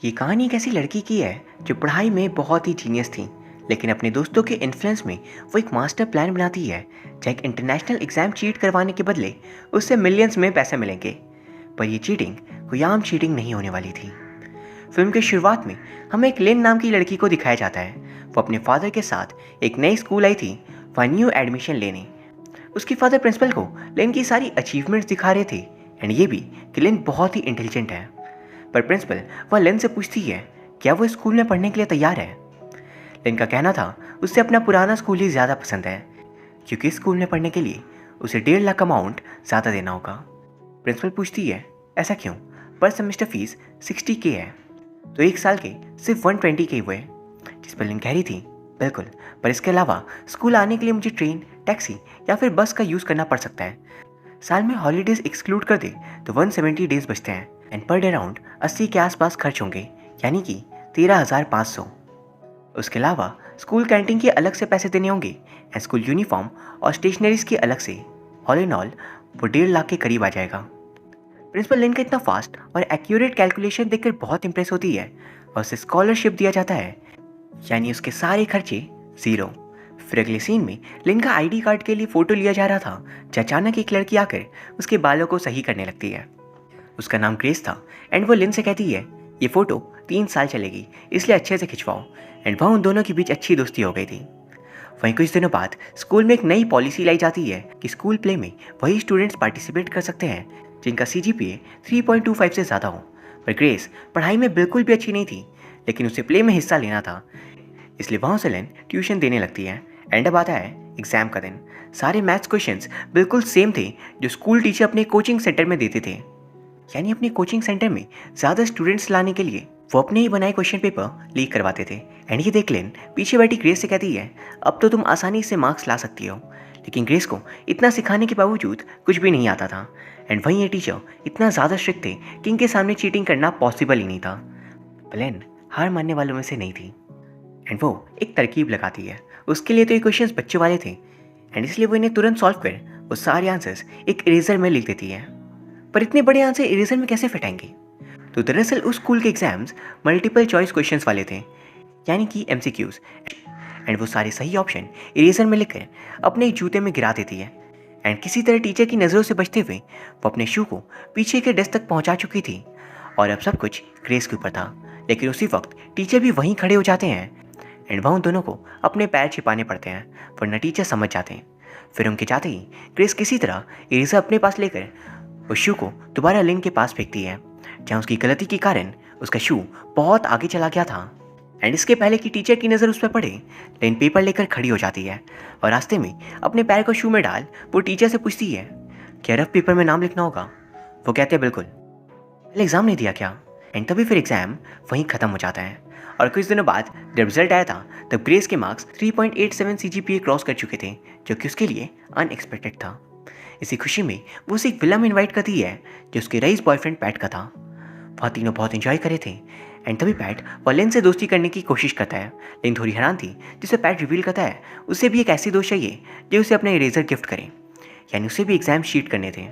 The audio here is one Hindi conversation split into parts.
ये कहानी एक ऐसी लड़की की है जो पढ़ाई में बहुत ही जीनियस थी, लेकिन अपने दोस्तों के इन्फ्लुएंस में वो एक मास्टर प्लान बनाती है जहाँ एक इंटरनेशनल एग्जाम चीट करवाने के बदले उससे मिलियंस में पैसे मिलेंगे। पर ये चीटिंग कोई आम चीटिंग नहीं होने वाली थी। फिल्म के शुरुआत में हमें एक लिन नाम की लड़की को दिखाया जाता है। वो अपने फादर के साथ एक नई स्कूल आई थी वहाँ न्यू एडमिशन लेने। उसके फादर प्रिंसिपल को लिन की सारी अचीवमेंट्स दिखा रहे थे एंड ये भी कि लिन बहुत ही इंटेलिजेंट है। पर प्रिंसिपल वह लिन से पूछती है क्या वो स्कूल में पढ़ने के लिए तैयार है। लिन का कहना था उससे अपना पुराना स्कूल ही ज़्यादा पसंद है क्योंकि स्कूल में पढ़ने के लिए उसे 1.5 लाख अमाउंट ज़्यादा देना होगा। प्रिंसिपल पूछती है ऐसा क्यों, पर सेमेस्टर फीस 60K है तो एक साल के सिर्फ 120K हुए। जिस पर लिन कह रही थी बिल्कुल, पर इसके अलावा स्कूल आने के लिए मुझे ट्रेन, टैक्सी या फिर बस का यूज़ करना पड़ सकता है। साल में हॉलीडेज एक्सक्लूड कर दे तो 170 डेज बचते हैं एंड पर डे अराउंड 80 के आसपास खर्च होंगे, यानी कि 13,500। उसके अलावा स्कूल कैंटीन के अलग से पैसे देने होंगे एंड स्कूल यूनिफॉर्म और स्टेशनरीज के अलग से। ऑल इन ऑल वो 1.5 लाख के करीब आ जाएगा। प्रिंसिपल लिन का इतना फास्ट और एक्यूरेट कैलकुलेशन देखकर बहुत इंप्रेस होती है और उसे स्कॉलरशिप दिया जाता है, यानी उसके सारे खर्चे ज़ीरो। फिर अगले सीन में लिन का आईडी कार्ड के लिए फ़ोटो लिया जा रहा था जब अचानक एक लड़की आकर उसके बालों को सही करने लगती है। उसका नाम ग्रेस था एंड वो लिन से कहती है ये फ़ोटो 3 साल चलेगी इसलिए अच्छे से खिंचवाओ एंड वहाँ उन दोनों के बीच अच्छी दोस्ती हो गई थी। वहीं कुछ दिनों बाद स्कूल में एक नई पॉलिसी लाई जाती है कि स्कूल प्ले में वही स्टूडेंट्स पार्टिसिपेट कर सकते हैं जिनका CGPA 3.25 से ज़्यादा हो। पर ग्रेस पढ़ाई में बिल्कुल भी अच्छी नहीं थी, लेकिन उसे प्ले में हिस्सा लेना था, इसलिए वहाँ से लिन ट्यूशन देने लगती है। एंड अब आता है एग्ज़ाम का दिन। सारे मैथ्स क्वेश्चंस बिल्कुल सेम थे जो स्कूल टीचर अपने कोचिंग सेंटर में देते थे, यानी अपने कोचिंग सेंटर में ज़्यादा स्टूडेंट्स लाने के लिए वो अपने ही बनाए क्वेश्चन पेपर लीक करवाते थे। एंड ये देख लिन पीछे बैठी ग्रेस से कहती है अब तो तुम आसानी से मार्क्स ला सकती हो, लेकिन ग्रेस को इतना सिखाने के बावजूद कुछ भी नहीं आता था। एंड वहीं ये टीचर इतना ज़्यादा स्ट्रिक्ट थे कि इनके सामने चीटिंग करना पॉसिबल ही नहीं था। लिन हार मानने वालों में से नहीं थी एंड वो एक तरकीब लगाती है। उसके लिए तो ये क्वेश्चंस बच्चे वाले थे एंड इसलिए वो इन्हें तुरंत सॉल्व कर वो सारे आंसर्स एक इरेजर में लिख देती है। पर इतने बड़े आंसर इरेजर में कैसे फिट आएंगे? तो दरअसल उस स्कूल के एग्जाम्स मल्टीपल चॉइस क्वेश्चंस वाले थे, यानी कि MCQs। एंड वो सारे सही ऑप्शन इरेजर में लिखकर अपने एक जूते में गिरा देती है एंड किसी तरह टीचर की नज़रों से बचते हुए वो अपने शू को पीछे के डेस्क तक पहुंचा चुकी थी और अब सब कुछ ग्रेस के ऊपर था। लेकिन उसी वक्त टीचर भी वहीं खड़े हो जाते हैं एंड वहाँ उन दोनों को अपने पैर छिपाने पड़ते हैं, वरना टीचर समझ जाते हैं। फिर उनके जाते ही ग्रेस किसी तरह इरेजर अपने पास लेकर उस शू को दोबारा लिन के पास फेंकती है जहाँ उसकी गलती के कारण उसका शू बहुत आगे चला गया था। एंड इसके पहले कि टीचर की नज़र उस पर पड़े लिन पेपर लेकर खड़ी हो जाती है और रास्ते में अपने पैर को शू में डाल वो टीचर से पूछती है क्या रफ पेपर में नाम लिखना होगा? वो कहते हैं बिल्कुल। पहले एग्ज़ाम नहीं दिया क्या? एंड तभी फिर एग्ज़ाम वहीं ख़त्म हो जाता है और कुछ दिनों बाद जब रिजल्ट आया था तब ग्रेस के मार्क्स 3.87 CGPA क्रॉस कर चुके थे, जो कि उसके लिए अनएक्सपेक्टेड था। इसी खुशी में वो उसे एक विला में इन्वाइट करती है जो उसके रईस बॉयफ्रेंड पैट का था। वह तीनों बहुत इंजॉय करे थे एंड तभी पैट वह लिन से दोस्ती करने की कोशिश करता है। लिन थोड़ी हैरान थी, जिसे पैट रिवील करता है उसे भी एक ऐसी दोस्त चाहिए जो उसे अपना इरेजर गिफ्ट करे, यानी उसे भी एग्जाम शीट करने थे।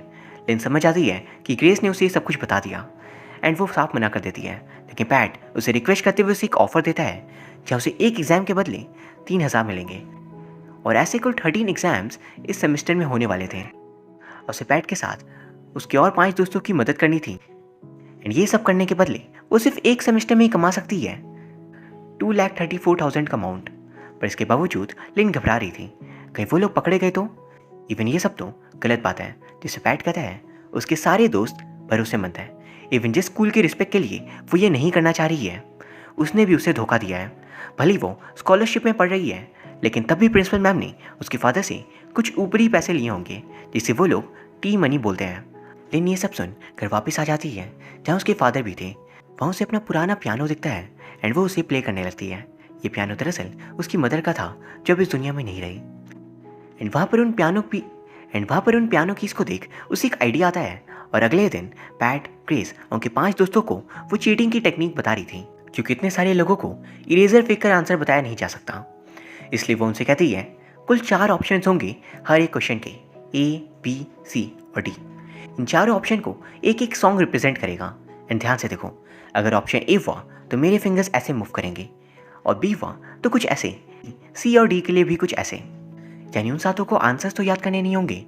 लिन समझ आती है कि ग्रेस ने उसे सब कुछ बता दिया एंड वो साफ मना कर देती है, लेकिन पैट उसे रिक्वेस्ट करते हुए उसे एक ऑफर देता है जहाँ उसे एक एग्ज़ाम के बदले 3,000 मिलेंगे और ऐसे कुल 13 एग्ज़ाम्स इस सेमेस्टर में होने वाले थे। और उसे पैट के साथ उसके और 5 दोस्तों की मदद करनी थी एंड ये सब करने के बदले वो सिर्फ एक सेमेस्टर में ही कमा सकती है 2,34,000 का अमाउंट। पर इसके बावजूद लिन घबरा रही थी कहीं वो लोग पकड़े गए तो। इवन ये सब तो गलत बात है, जिसे पैट कहता है उसके सारे दोस्त भरोसेमंद हैं। इवन जिस स्कूल की रिस्पेक्ट के लिए वो ये नहीं करना चाह रही है उसने भी उसे धोखा दिया है। भले वो स्कॉलरशिप में पढ़ रही है, लेकिन तब भी प्रिंसिपल मैम ने उसके फादर से कुछ ऊपरी पैसे लिए होंगे जिसे वो लोग टी मनी बोलते हैं। लिन ये सब सुन घर वापस आ जाती है जहाँ उसके फादर भी थे। वहाँ उसे अपना पुराना पियानो दिखता है एंड वो उसे प्ले करने लगती है। ये पियानो दरअसल उसकी मदर का था जो अब इस दुनिया में नहीं रही। एंड वहाँ पर उन पियानो कीज को देख उसे एक आइडिया आता है और अगले दिन पैट, ग्रेस और उनके 5 दोस्तों को वो चीटिंग की टेक्निक बता रही थी, क्योंकि इतने सारे लोगों को इरेजर फेंक कर आंसर बताया नहीं जा सकता। इसलिए वो उनसे कहती है कुल 4 ऑप्शन होंगे हर एक क्वेश्चन के, A, B, C और D। इन चारों ऑप्शन को एक एक सॉन्ग रिप्रेजेंट करेगा। एंड ध्यान से देखो, अगर ऑप्शन ए हुआ तो मेरे फिंगर्स ऐसे मूव करेंगे, और बी हुआ तो कुछ ऐसे, सी और डी के लिए भी कुछ ऐसे। यानी उन सातों को आंसर्स तो याद करने नहीं होंगे,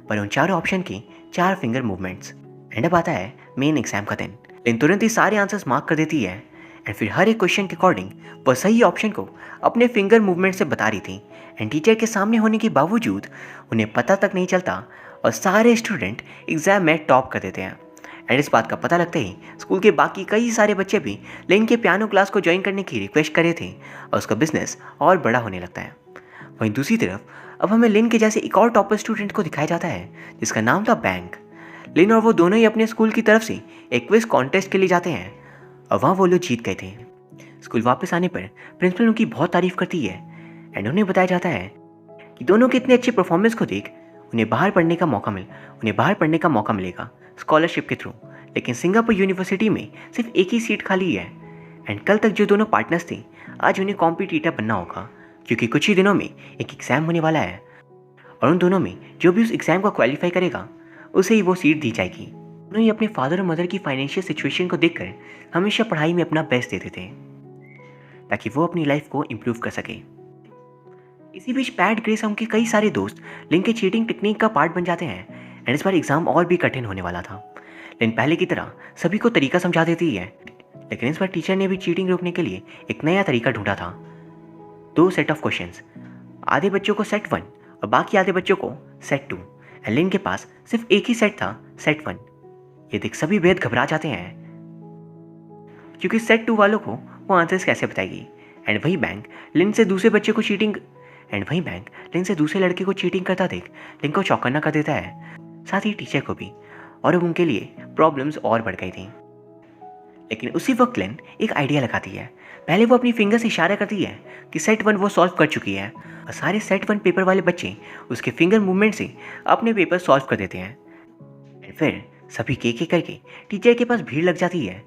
पर उन चारों ऑप्शन के 4 फिंगर मूवमेंट्स। एंड अब आता है मेन एग्जाम का दिन। लेकिन तुरंत ही सारे आंसर्स मार्क कर देती है, एंड फिर हर एक क्वेश्चन के अकॉर्डिंग वह सही ऑप्शन को अपने फिंगर मूवमेंट से बता रही थी। एंड टीचर के सामने होने के बावजूद उन्हें पता तक नहीं चलता, और सारे स्टूडेंट एग्जाम में टॉप कर देते हैं। एंड इस बात का पता लगते ही स्कूल के बाकी कई सारे बच्चे भी लिन के पियानो क्लास को ज्वाइन करने की रिक्वेस्ट कर रहे थे, और उसका बिजनेस और बड़ा होने लगता है। वहीं दूसरी तरफ अब हमें लिन के जैसे एक और टॉपर स्टूडेंट को दिखाया जाता है, जिसका नाम था बैंक। लिन और वो दोनों ही अपने स्कूल की तरफ से एक क्विज कॉन्टेस्ट के लिए जाते हैं, और वहाँ वो लोग जीत गए थे। स्कूल वापस आने पर प्रिंसिपल उनकी बहुत तारीफ करती है, एंड उन्हें बताया जाता है कि दोनों के इतने अच्छे परफॉर्मेंस को देख उन्हें बाहर पढ़ने का मौका मिलेगा स्कॉलरशिप के थ्रू। लेकिन सिंगापुर यूनिवर्सिटी में सिर्फ एक ही सीट खाली है, एंड कल तक जो दोनों पार्टनर्स थे आज उन्हें कॉम्पिटिटर बनना होगा, क्योंकि कुछ ही दिनों में एक एग्ज़ाम होने वाला है, और उन दोनों में जो भी उस एग्ज़ाम को क्वालिफाई करेगा उसे ही वो सीट दी जाएगी। दोनों ही अपने फादर और मदर की फाइनेंशियल सिचुएशन को देखकर हमेशा पढ़ाई में अपना बेस्ट देते थे, ताकि वो अपनी लाइफ को इम्प्रूव कर सके। इसी बीच पैट, ग्रेस और उनके कई सारे दोस्त लिन के चीटिंग टेक्निक का पार्ट बन जाते हैं, एंड इस बार एग्जाम और भी कठिन होने वाला था। लिन पहले की तरह सभी को तरीका समझा देती है, लेकिन इस बार टीचर ने भी चीटिंग रोकने के लिए एक नया तरीका ढूंढा था। 2 सेट ऑफ क्वेश्चंस, आधे बच्चों को सेट 1 और बाकी आधे बच्चों को सेट 2। एंड लिन के पास सिर्फ एक ही सेट था, सेट 1। ये देख सभी बेहद घबरा जाते हैं, क्योंकि सेट 2 वालों को वो आंसर्स कैसे बताएगी। एंड वही बैंक लिन से दूसरे लड़के को चीटिंग करता देख लिन को चौकन्ना कर देता है, साथ ही टीचर को भी, और अब उनके लिए प्रॉब्लम्स और बढ़ गई थी। लेकिन उसी वक्त लिन एक आइडिया लगाती है। पहले वो अपनी फिंगर से इशारा करती है कि सेट 1 वो सॉल्व कर चुकी है, और सारे सेट 1 पेपर वाले बच्चे उसके फिंगर मूवमेंट से अपने पेपर सॉल्व कर देते हैं। एंड फिर सभी एक करके टीचर के पास भीड़ लग जाती है,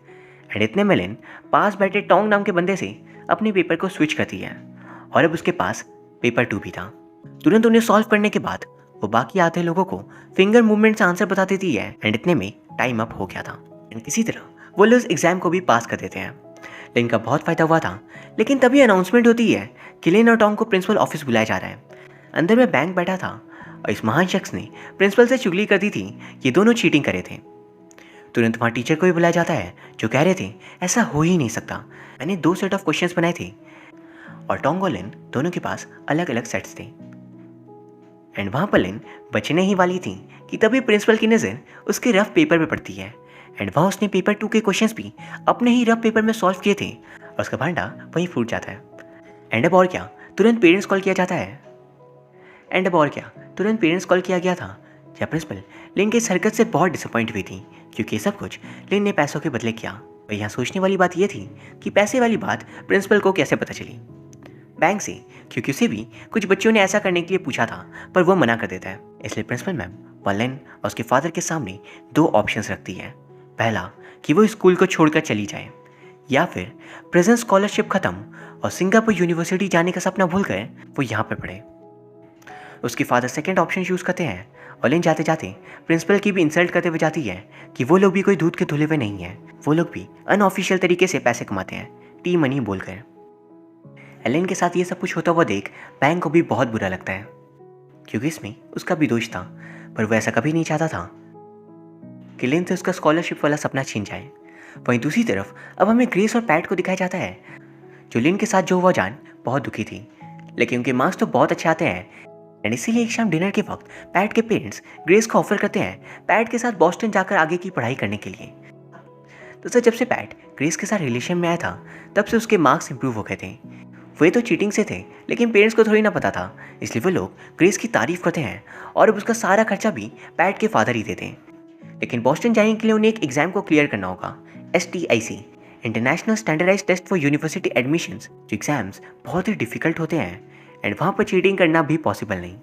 एंड इतने में लिन पास बैठे टोंग नाम के बंदे से अपने पेपर को स्विच करती है, और अब उसके पास पेपर 2 भी था। तुरंत उन्हें सॉल्व करने के बाद वो बाकी आधे लोगों को फिंगर मूवमेंट से आंसर बता देती है, एंड इतने में टाइम अप हो गया था। एंड किसी तरह वो लोग एग्जाम को भी पास कर देते हैं। लिन का बहुत फायदा हुआ था, लेकिन तभी अनाउंसमेंट होती है कि लिन और टोंग को प्रिंसिपल ऑफिस बुलाया जा रहा है। अंदर में बैंक बैठा था, और इस महान शख्स ने प्रिंसिपल से चुगली कर दी थी कि दोनों चीटिंग करे थे। तुरंत वहाँ टीचर को भी बुलाया जाता है, जो कह रहे थे ऐसा हो ही नहीं सकता, मैंने 2 सेट ऑफ क्वेश्चंस बनाए थे, और टोंग और लिन दोनों के पास अलग अलग सेट्स थे। एंड वहाँ पर लिन बचने ही वाली थी कि तभी प्रिंसिपल की नज़र उसके रफ पेपर पे पड़ती है, एंड वहाँ उसने पेपर 2 के क्वेश्चंस भी अपने ही रफ पेपर में सॉल्व किए थे, और उसका भांडा वहीं फूट जाता है। एंड अब और क्या, तुरंत पेरेंट्स कॉल किया गया था, जहाँ प्रिंसिपल लिन के इस हरकत से बहुत डिसअपॉइंट हुई थी, क्योंकि ये सब कुछ लिन ने पैसों के बदले किया। और यहाँ सोचने वाली बात यह थी कि पैसे वाली बात प्रिंसिपल को कैसे पता चली। बैंक से, क्योंकि उसे भी कुछ बच्चों ने ऐसा करने के लिए पूछा था, पर वो मना कर देता है। इसलिए प्रिंसिपल मैम लिन और उसके फादर के सामने 2 ऑप्शंस रखती है। पहला कि वो स्कूल को छोड़कर चली जाए, या फिर प्रेजेंट स्कॉलरशिप खत्म और सिंगापुर यूनिवर्सिटी जाने का सपना भूलकर वो यहाँ पे पढ़े। उसके फादर सेकंड ऑप्शन चूज करते हैं, और लिन जाते जाते प्रिंसिपल की भी इंसल्ट करते हुए जाती है कि वो लोग भी कोई दूध के धुले हुए नहीं है, वो लोग भी अनऑफिशियल तरीके से पैसे कमाते हैं, टी मनी बोलकर। लिन के साथ ये सब कुछ होता हुआ देख बैंक को भी बहुत बुरा लगता है, क्योंकि इसमें उसका भी दोष था, पर वो ऐसा कभी नहीं चाहता था कि लिन से उसका स्कॉलरशिप वाला सपना छीन जाए। वहीं दूसरी तरफ अब हमें ग्रेस और पैट को दिखाया जाता है, जो लिन के साथ जो हुआ जान बहुत दुखी थी, लेकिन उनके मार्क्स तो बहुत अच्छे आते हैं, एंड इसीलिए एक शाम डिनर के वक्त पैट के पेरेंट्स ग्रेस को ऑफर करते हैं पैट के साथ बॉस्टन जाकर आगे की पढ़ाई करने के लिए। तो सर, जब से पैट ग्रेस के साथ रिलेशन में आया था, तब से उसके मार्क्स इंप्रूव हो गए थे। वे तो चीटिंग से थे, लेकिन पेरेंट्स को थोड़ी ना पता था, इसलिए वो लोग ग्रेस की तारीफ करते हैं, और अब उसका सारा खर्चा भी पैट के फादर ही देते हैं। लेकिन बॉस्टन जाने के लिए उन्हें एक एग्जाम को क्लियर करना होगा, STIC, international standardize test for university admissions. जो एग्जाम्स बहुत ही डिफिकल्ट होते हैं, एंड वहाँ पर चीटिंग करना भी पॉसिबल नहीं।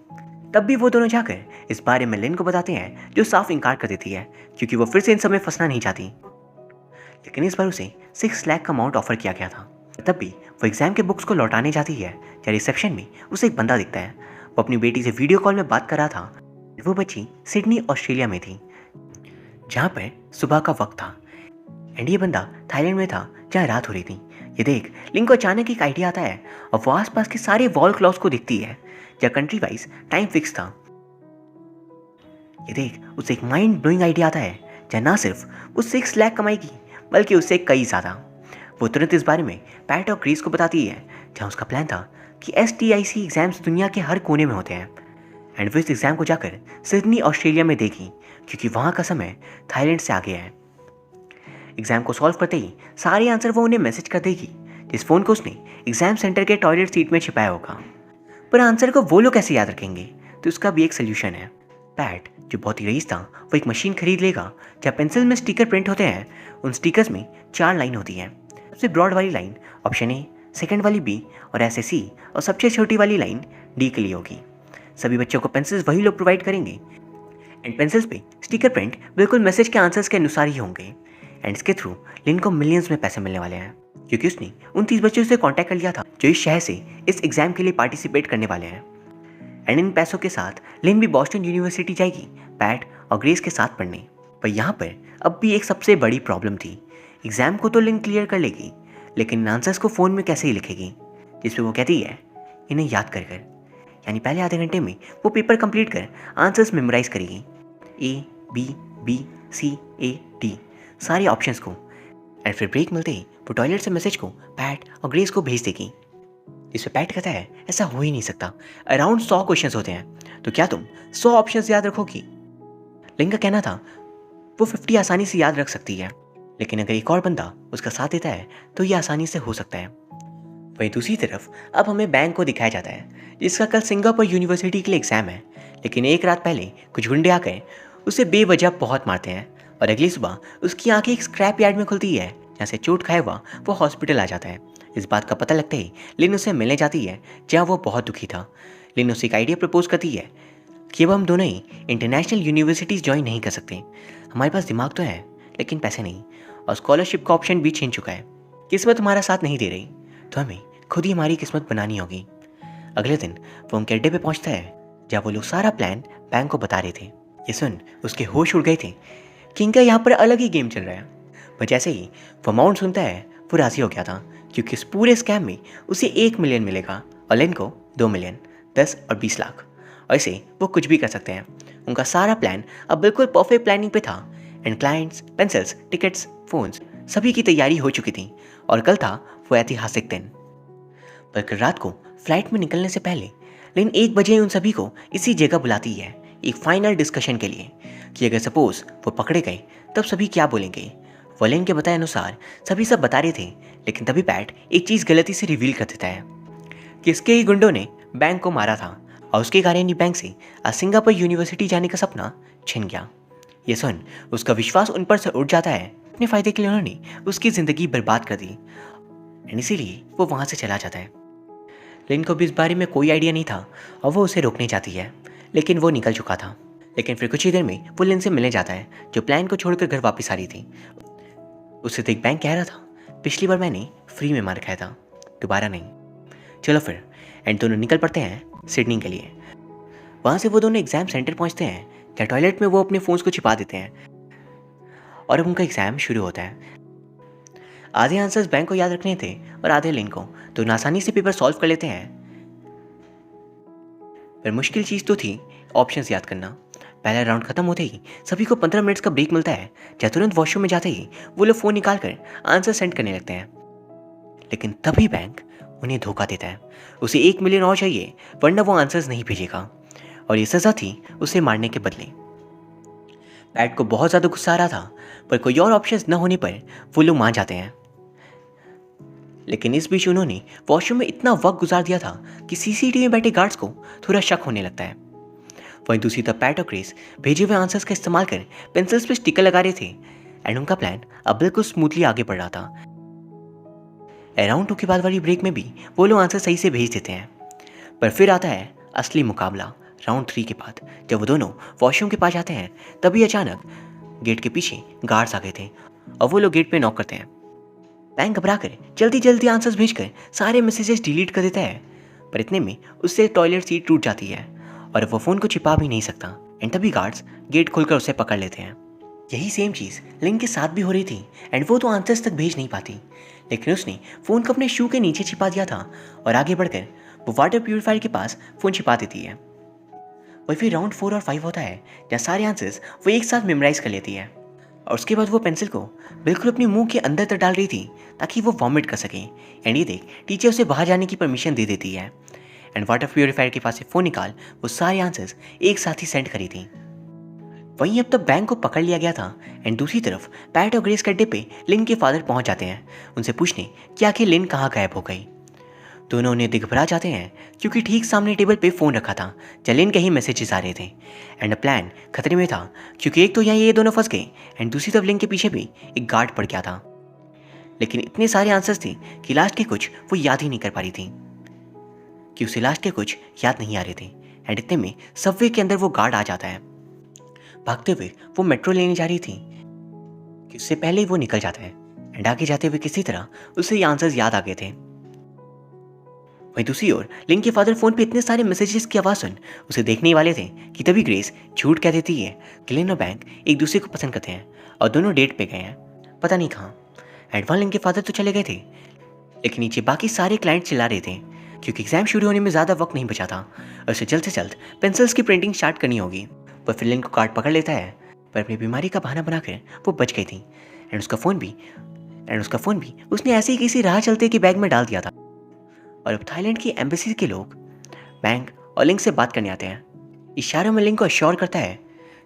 तब भी वो दोनों जाकर इस बारे में लिन को बताते हैं, जो साफ इनकार कर देती है, क्योंकि वो फिर से इन सब में फंसना नहीं चाहती। लेकिन इस बार उसे 6 लाख का अमाउंट ऑफर किया गया था। तब भी वो एग्जाम के बुक्स को लौटाने जाती है, जहाँ रिसेप्शन में उसे एक बंदा दिखता है। वो अपनी बेटी से वीडियो कॉल में बात कर रहा था। वो बच्ची सिडनी, ऑस्ट्रेलिया में थी, जहाँ पर सुबह का वक्त था। एंड ये बंदा थाईलैंड में था जहाँ रात हो रही थी। ये देख लिन को अचानक एक आइडिया आता है और वो आसपास के सारे वॉल क्लॉक्स को देखती है जहाँ कंट्री वाइज टाइम फिक्स था। ये देख उसे एक माइंड ब्लोइंग आइडिया आता है जहाँ ना सिर्फ वो 6 लाख कमाएगी बल्कि उससे कई ज़्यादा। वो तुरंत इस बारे में पैट और ग्रेस को बताती है जहाँ उसका प्लान था कि STIC एग्जाम्स दुनिया के हर कोने में होते हैं एंड वो इस एग्ज़ाम को जाकर सिडनी ऑस्ट्रेलिया में देगी क्योंकि वहाँ का समय थाईलैंड से आगे है। एग्ज़ाम को सॉल्व करते ही सारे आंसर वो उन्हें मैसेज कर देगी जिस फ़ोन को उसने एग्ज़ाम सेंटर के टॉयलेट सीट में छिपाया होगा। पर आंसर को वो लोग कैसे याद रखेंगे, तो उसका भी एक सोल्यूशन है। पैट जो बहुत ही रईस था वो एक मशीन खरीद लेगा जहाँ पेंसिल में स्टिकर प्रिंट होते हैं। उन स्टिकर्स में 4 लाइन होती हैं। सबसे ब्रॉड वाली लाइन ऑप्शन ए, सेकंड वाली बी और ऐसे सी और सबसे छोटी वाली लाइन डी के लिए होगी। सभी बच्चों को पेंसिल्स वही लोग प्रोवाइड करेंगे एंड पेंसिल्स पे स्टिकर प्रिंट बिल्कुल मैसेज के आंसर्स के अनुसार ही होंगे एंड इसके थ्रू लिन को मिलियंस में पैसे मिलने वाले हैं क्योंकि उसने उन 30 बच्चों से कांटेक्ट कर लिया था जो इस शहर से इस एग्जाम के लिए पार्टिसिपेट करने वाले हैं। एंड इन पैसों के साथ लिन भी बॉस्टन यूनिवर्सिटी जाएगी पैट और ग्रेस के साथ पढ़ने। पर यहाँ पर अब भी एक सबसे बड़ी प्रॉब्लम थी। एग्जाम को तो लिन क्लियर कर लेगी लेकिन इन आंसर्स को फ़ोन में कैसे ही लिखेगी, जिस पे वो कहती है इन्हें याद कर कर, यानी पहले आधे घंटे में वो पेपर कंप्लीट कर आंसर्स मेमोराइज करेगी। A, B, C, A, D सारे ऑप्शंस को एंड फिर ब्रेक मिलते ही वो टॉयलेट से मैसेज को पैट और ग्रेस को भेज देगी। इस पे पैट कहता है ऐसा हो ही नहीं सकता, अराउंड 100 क्वेश्चंस होते हैं तो क्या तुम 100 ऑप्शंस याद रखोगी। लिन का कहना था वो 50 आसानी से याद रख सकती है लेकिन अगर एक और बंदा उसका साथ देता है तो ये आसानी से हो सकता है। वहीं दूसरी तरफ अब हमें बैंक को दिखाया जाता है जिसका कल सिंगापुर यूनिवर्सिटी के लिए एग्जाम है, लेकिन एक रात पहले कुछ गुंडे आकर उसे बेवजह बहुत मारते हैं और अगली सुबह उसकी आंखें एक स्क्रैप यार्ड में खुलती है जहाँ से चोट खाया हुआ वो हॉस्पिटल आ जाता है। इस बात का पता लगते ही लिन उसे मिलने जाती है जहाँ वो बहुत दुखी था। लिन उसे एक आइडिया प्रपोज करती है कि अब हम दोनों ही इंटरनेशनल यूनिवर्सिटीज़ ज्वाइन नहीं कर सकते। हमारे पास दिमाग तो है लेकिन पैसे नहीं और स्कॉलरशिप का ऑप्शन भी छीन चुका है। किस्मत हमारा साथ नहीं दे रही तो हमें खुद ही हमारी किस्मत बनानी होगी। अगले दिन वो उनके अड्डे पे पहुंचता है जहाँ वो लोग सारा प्लान बैंक को बता रहे थे। ये सुन उसके होश उड़ गए थे कि इनका यहाँ पर अलग ही गेम चल रहा है। पर जैसे ही वो अमाउंट सुनता है वो राज़ी हो गया था क्योंकि इस पूरे स्कैम में उसे 1 मिलियन मिलेगा और लिन को 2 मिलियन, 10 और 20 लाख, और इसे वो कुछ भी कर सकते हैं। उनका सारा प्लान अब बिल्कुल परफेक्ट प्लानिंग पे था and clients, pencils, tickets, phones सभी की तैयारी हो चुकी थी और कल था वो ऐतिहासिक दिन। पर कल रात को फ्लाइट में निकलने से पहले लिन 1 बजे उन सभी को इसी जगह बुलाती है एक फाइनल डिस्कशन के लिए कि अगर सपोज वो पकड़े गए तब सभी क्या बोलेंगे। वो लिन के बताए अनुसार सभी सब बता रहे थे लेकिन तभी पैट एक चीज़ गलती से रिवील कर देता है कि इसके ही गुंडों ने बैंक को मारा था और उसके कारण ही बैंक से आज सिंगापुर यूनिवर्सिटी जाने का सपना छिन गया। ये सुन उसका विश्वास उन पर से उठ जाता है। अपने फ़ायदे के लिए उन्होंने उसकी ज़िंदगी बर्बाद कर दी एंड इसीलिए वो वहाँ से चला जाता है। लिन को भी इस बारे में कोई आइडिया नहीं था और वो उसे रोकने जाती है लेकिन वो निकल चुका था। लेकिन फिर कुछ ही देर में वो लिन से मिलने जाता है जो प्लान को छोड़कर घर वापस आ रही थी। उससे तो एक बैंक कह रहा था पिछली बार मैंने फ्री में मार खाया था, दोबारा नहीं। चलो फिर एंड दोनों निकल पड़ते हैं सिडनी के लिए। वहाँ से वो दोनों एग्ज़ाम सेंटर पहुँचते हैं क्या टॉयलेट में वो अपने फ़ोन्स को छिपा देते हैं और अब उनका एग्ज़ाम शुरू होता है। आधे आंसर्स बैंक को याद रखने थे और आधे लिन को, तो आसानी से पेपर सॉल्व कर लेते हैं। पर मुश्किल चीज़ तो थी ऑप्शंस याद करना। पहला राउंड खत्म होते ही सभी को 15 मिनट्स का ब्रेक मिलता है जहाँ तुरंत वॉशरूम में जाते ही वो लोग फ़ोन निकाल कर आंसर सेंड करने लगते हैं। लेकिन तभी बैंक उन्हें धोखा देता है। उसे 1 मिलियन और चाहिए वरना वो आंसर्स नहीं भेजेगा और ये सज़ा थी उसे मारने के बदले। पैट को बहुत ज़्यादा गुस्सा आ रहा था पर कोई और ऑप्शंस न होने पर वो लोग मान जाते हैं। लेकिन इस बीच उन्होंने वॉशरूम में इतना वक्त गुजार दिया था कि सीसीटीवी में बैठे गार्ड्स को थोड़ा शक होने लगता है। वहीं दूसरी तरफ पैट और क्रेस भेजे हुए आंसर्स का इस्तेमाल कर पेंसिल्स पे स्टिकर लगा रहे थे एंड उनका प्लान अब बिल्कुल स्मूथली आगे बढ़ रहा था। अराउंड 2 के बाद वाली ब्रेक में भी वो लोग आंसर सही से भेज देते हैं। पर फिर आता है असली मुकाबला राउंड 3 के बाद। जब वो दोनों वॉशरूम के पास जाते हैं तभी अचानक गेट के पीछे गार्ड्स आ गए थे और वो लोग गेट पे नॉक करते हैं। बैंक घबरा कर जल्दी जल्दी आंसर्स भेजकर सारे मैसेजेस डिलीट कर देता है पर इतने में उससे टॉयलेट सीट टूट जाती है और वो फ़ोन को छिपा भी नहीं सकता एंड तभी गार्ड्स गेट खोलकर उसे पकड़ लेते हैं। यही सेम चीज़ लिन के साथ भी हो रही थी एंड वो तो आंसर्स तक भेज नहीं पाती, लेकिन उसने फ़ोन को अपने शू के नीचे छिपा दिया था और आगे बढ़कर वो वाटर प्यूरिफायर के पास फ़ोन छिपा देती है। वही फिर राउंड 4 और 5 होता है जहाँ सारे आंसर्स वो एक साथ मेमोराइज कर लेती है और उसके बाद वो पेंसिल को बिल्कुल अपने मुंह के अंदर तक डाल रही थी ताकि वो वॉमिट कर सके। एंड ये देख टीचर उसे बाहर जाने की परमिशन दे देती है एंड वाटर प्यूरिफायर के पास से फ़ोन निकाल वो सारे आंसर्स एक साथ ही सेंड करी थी। वहीं अब तक बैंक को पकड़ लिया गया था एंड दूसरी तरफ पैट और ग्रेस के अड्डे पे लिन के फादर पहुंच जाते हैं उनसे पूछने कि आखिर लिन कहाँ गायब हो गई। दोनों उन्हें दिखभरा जाते हैं क्योंकि ठीक सामने टेबल पे फ़ोन रखा था जहाँ लिन के ही मैसेजेस आ रहे थे एंड प्लान खतरे में था क्योंकि एक तो यहाँ ये दोनों फंस गए एंड दूसरी तरफ लिन के पीछे भी एक गार्ड पड़ गया था। लेकिन इतने सारे आंसर्स थे कि लास्ट के कुछ वो याद ही नहीं कर पा रही थी कि उसे लास्ट के कुछ याद नहीं आ रहे थे। एंड इतने में सबवे के अंदर वो गार्ड आ जाता है। भागते हुए वो मेट्रो लेने जा रही थी कि उससे पहले ही वो निकल जाता है एंड आगे जाते हुए किसी तरह उसे ये आंसर्स याद आ गए थे। वहीं दूसरी ओर लिन के फादर फोन पे इतने सारे मैसेजेस की आवाज़ सुन उसे देखने ही वाले थे कि तभी ग्रेस झूठ कह देती है कि लिन और बैंक एक दूसरे को पसंद करते हैं और दोनों डेट पे गए हैं, पता नहीं कहाँ। एंड वहाँ लिन के फादर तो चले गए थे लेकिन नीचे बाकी सारे क्लाइंट चिल्ला रहे थे क्योंकि एग्जाम शुरू होने में ज़्यादा वक्त नहीं बचा था और उसे जल्द से जल्द पेंसिल्स की प्रिंटिंग स्टार्ट करनी होगी। पर फिर लिन को कार्ड पकड़ लेता है पर अपनी बीमारी का बहाना बनाकर वो बच गई थी एंड उसका फ़ोन भी उसने ऐसे ही किसी राह चलते के बैग में डाल दिया था। और अब थाईलैंड की एम्बेसी के लोग बैंक और लिंक से बात करने आते हैं। इशारों में लिंक को अश्योर करता है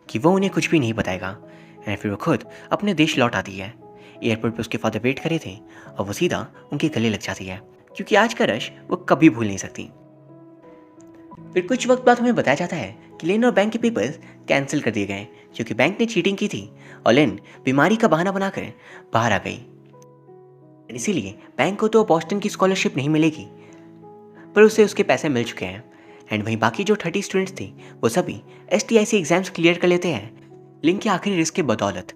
कि वो उन्हें कुछ भी नहीं बताएगा एंड फिर वो खुद अपने देश लौट आती है। एयरपोर्ट पे उसके फादर वेट करे थे और वो सीधा उनके गले लग जाती है क्योंकि आज का रश वो कभी भूल नहीं सकती। फिर कुछ वक्त बाद हमें बताया जाता है कि लिन और बैंक के पेपर्स कैंसिल कर दिए गए क्योंकि बैंक ने चीटिंग की थी और लिन बीमारी का बहाना बनाकर बाहर आ गई। इसीलिए बैंक को तो बॉस्टन की स्कॉलरशिप नहीं मिलेगी पर उसे उसके पैसे मिल चुके हैं। एंड वहीं बाकी जो 30 स्टूडेंट्स थे वो सभी STIC एग्जाम्स क्लियर कर लेते हैं लिंक के आखिरी रिस्क के बदौलत।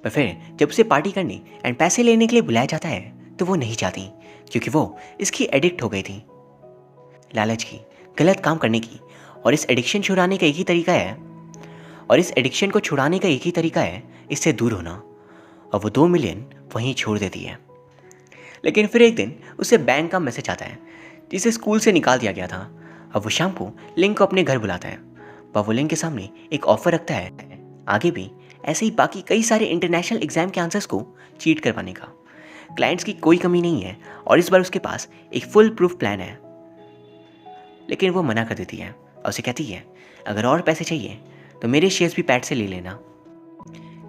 पर फिर जब उसे पार्टी करने एंड पैसे लेने के लिए बुलाया जाता है तो वो नहीं जाती क्योंकि वो इसकी एडिक्ट हो गई थी, लालच की, गलत काम करने की। और इस एडिक्शन को छुड़ाने का एक ही तरीका है इससे दूर होना। और वो 2 मिलियन वहीं छोड़ देती है। लेकिन फिर एक दिन उसे बैंक का मैसेज आता है जिसे स्कूल से निकाल दिया गया था। अब वो शाम को लिंक को अपने घर बुलाता है पर वो लिंक के सामने एक ऑफर रखता है आगे भी ऐसे ही बाकी कई सारे इंटरनेशनल एग्जाम के आंसर्स को चीट करवाने का। क्लाइंट्स की कोई कमी नहीं है और इस बार उसके पास एक फुल प्रूफ प्लान है। लेकिन वो मना कर देती है और उसे कहती है अगर और पैसे चाहिए तो मेरे शेयर्स भी पैट से ले लेना,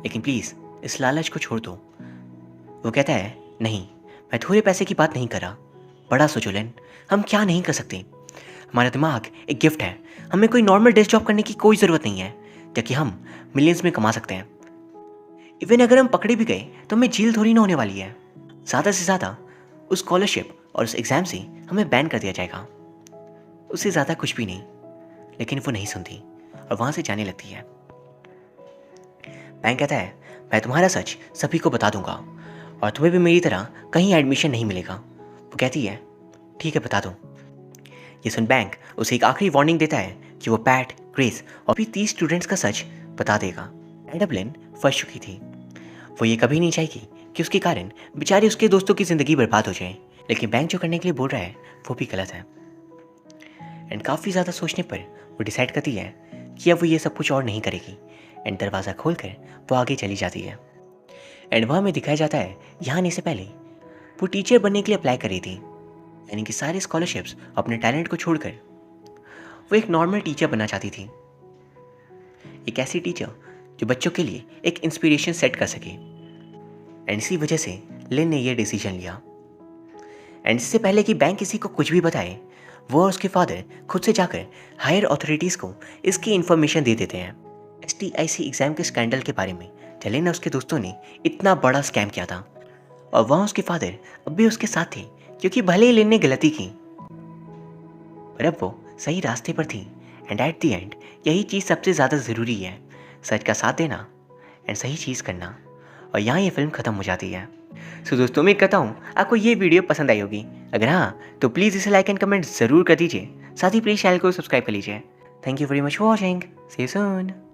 लेकिन प्लीज़ इस लालच को छोड़ दो। वो कहता है नहीं, मैं थोड़े पैसे की बात नहीं कर रहा, बड़ा सोचो लिन, हम क्या नहीं कर सकते। हमारा दिमाग एक गिफ्ट है, हमें कोई नॉर्मल डेस्क जॉब करने की कोई ज़रूरत नहीं है ताकि हम मिलियंस में कमा सकते हैं। इवन अगर हम पकड़े भी गए तो हमें जेल थोड़ी ना होने वाली है। ज़्यादा से ज़्यादा उस स्कॉलरशिप और उस एग्ज़ाम से हमें बैन कर दिया जाएगा, उससे ज़्यादा कुछ भी नहीं। लेकिन वो नहीं सुनती और वहाँ से जाने लगती है। बैंक कहता है मैं तुम्हारा सच सभी को बता दूंगा और तुम्हें भी मेरी तरह कहीं एडमिशन नहीं मिलेगा। वो कहती है ठीक है बता दो। ये सुन बैंक उसे एक आखिरी वार्निंग देता है कि वो पैट, ग्रेस और भी 30 स्टूडेंट्स का सच बता देगा। एंड लिन फंस चुकी थी। वो ये कभी नहीं चाहेगी कि उसके कारण बेचारे उसके दोस्तों की ज़िंदगी बर्बाद हो जाए, लेकिन बैंक जो करने के लिए बोल रहा है वो भी गलत है। एंड काफ़ी ज़्यादा सोचने पर वो डिसाइड करती है कि अब वो ये सब कुछ और नहीं करेगी। एंड दरवाज़ा खोलकर वो आगे चली जाती है। एंड वहाँ में दिखाया जाता है यहाँ आने से पहले वो टीचर बनने के लिए अप्लाई कर रही थी, यानी कि सारे स्कॉलरशिप्स अपने टैलेंट को छोड़कर वो एक नॉर्मल टीचर बनना चाहती थी, एक ऐसी टीचर जो बच्चों के लिए एक इंस्पिरेशन सेट कर सके। एंड इसी वजह से लिन ने यह डिसीजन लिया। एंड इससे पहले कि बैंक किसी को कुछ भी बताए, वो और उसके फादर खुद से जाकर हायर अथॉरिटीज़ को इसकी इन्फॉर्मेशन दे देते हैं STIC एग्ज़ाम के स्कैंडल के बारे में, जहाँ लिन और उसके दोस्तों ने इतना बड़ा स्कैम किया था। और वहाँ उसके फादर अब भी उसके साथ थे क्योंकि भले ही लिन ने गलती की पर अब वो सही रास्ते पर थी। एंड एट दी एंड यही चीज़ सबसे ज़्यादा ज़रूरी है, सच का साथ देना एंड सही चीज़ करना। और यहाँ ये फिल्म ख़त्म हो जाती है। सो दोस्तों उम्मीद करता हूँ आपको ये वीडियो पसंद आई होगी। अगर हाँ तो प्लीज़ इसे लाइक एंड कमेंट ज़रूर कर दीजिए, साथ ही प्लीज़ चैनल को सब्सक्राइब कर लीजिए। Thank you very much for watching, see you soon.